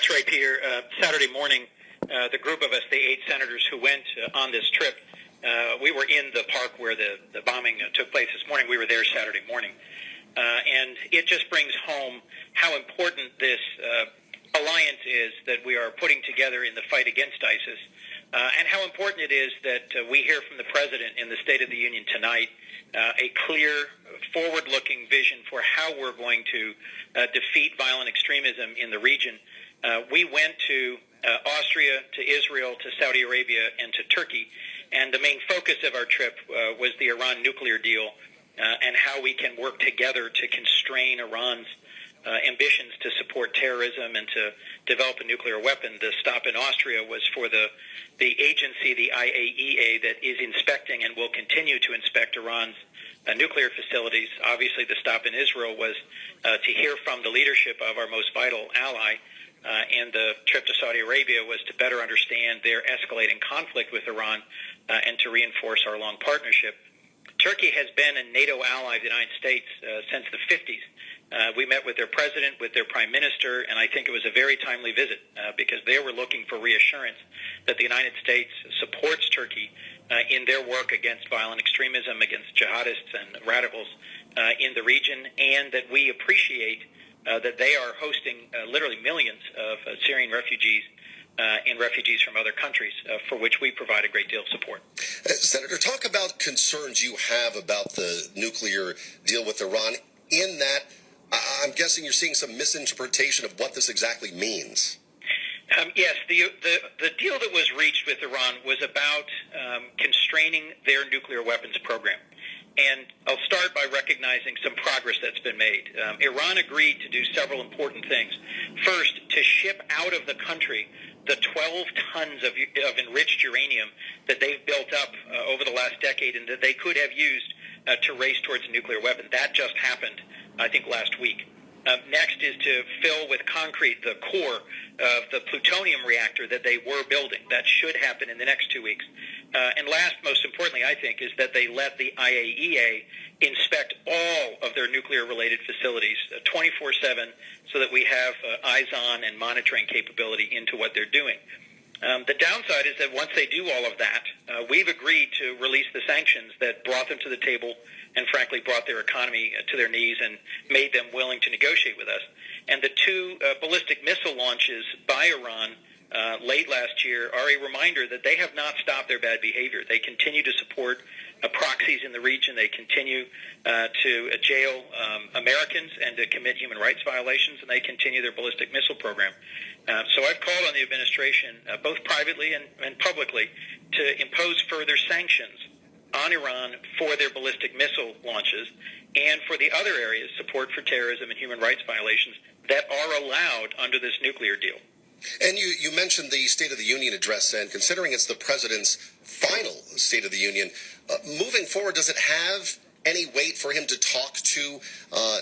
That's right, Peter. Saturday morning, the group of us, the 8 senators who went on this trip, we were in the park where the bombing took place this morning. We were there Saturday morning. And it just brings home how important this alliance is that we are putting together in the fight against ISIS, and how important it is that we hear from the President in the State of the Union tonight a clear, forward-looking vision for how we're going to defeat violent extremism in the region. We went to Austria, to Israel, to Saudi Arabia, and to Turkey, and the main focus of our trip was the Iran nuclear deal and how we can work together to constrain Iran's ambitions to support terrorism and to develop a nuclear weapon. The stop in Austria was for the agency, the IAEA, that is inspecting and will continue to inspect Iran's nuclear facilities. Obviously, the stop in Israel was to hear from the leadership of our most vital ally, and the trip to Saudi Arabia was to better understand their escalating conflict with Iran and to reinforce our long partnership. Turkey has been a NATO ally of the United States since the 50s. We met with their president, with their prime minister, and I think it was a very timely visit because they were looking for reassurance that the United States supports Turkey in their work against violent extremism, against jihadists and radicals in the region, and that we appreciate that they are hosting literally millions of Syrian refugees and refugees from other countries, for which we provide a great deal of support. Senator, talk about concerns you have about the nuclear deal with Iran. In that, I'm guessing you're seeing some misinterpretation of what this exactly means. Yes, the deal that was reached with Iran was about constraining their nuclear weapons program. And I'll start by recognizing some progress that's been made. Iran agreed to do several important things. First, to ship out of the country the 12 tons of enriched uranium that they've built up over the last decade and that they could have used to race towards a nuclear weapon. That just happened, I think, last week. Next is to fill with concrete the core of the plutonium reactor that they were building. That should happen in the next 2 weeks. And last, most importantly, I think, is that they let the IAEA inspect all of their nuclear-related facilities 24/7 so that we have eyes on and monitoring capability into what they're doing. The downside is that once they do all of that, we've agreed to release the sanctions that brought them to the table and, frankly, brought their economy to their knees and made them willing to negotiate with us. And the 2 ballistic missile launches by Iran late last year are a reminder that they have not stopped their bad behavior. They continue to support proxies in the region. They continue to jail Americans and to commit human rights violations, and they continue their ballistic missile program. So I've called on the administration, both privately and publicly, to impose further sanctions on Iran for their ballistic missile launches and for the other areas, support for terrorism and human rights violations, that are allowed under this nuclear deal. And you mentioned the State of the Union address, and considering it's the President's final State of the Union, moving forward, does it have any weight for him to talk to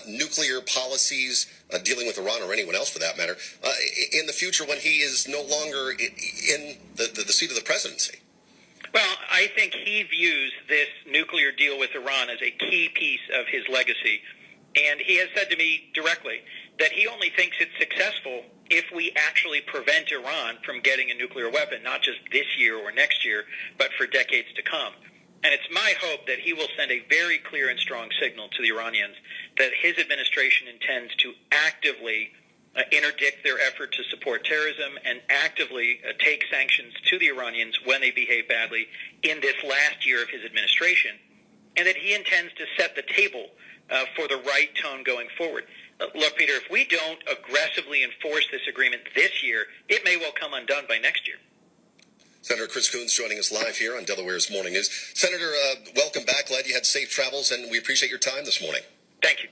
nuclear policies dealing with Iran or anyone else for that matter in the future when he is no longer in the seat of the presidency? Well, I think he views this nuclear deal with Iran as a key piece of his legacy. And he has said to me directly that he only thinks it's successful if we actually prevent Iran from getting a nuclear weapon, not just this year or next year, but for decades to come. And it's my hope that he will send a very clear and strong signal to the Iranians that his administration intends to actively interdict their effort to support terrorism and actively take sanctions to the Iranians when they behave badly in this last year of his administration, and that he intends to set the table for the right tone going forward. Look, Peter, if we don't aggressively enforce this agreement this year, it may well come undone by next year. Senator Chris Coons joining us live here on Delaware's Morning News. Senator, welcome back. Glad you had safe travels, and we appreciate your time this morning. Thank you.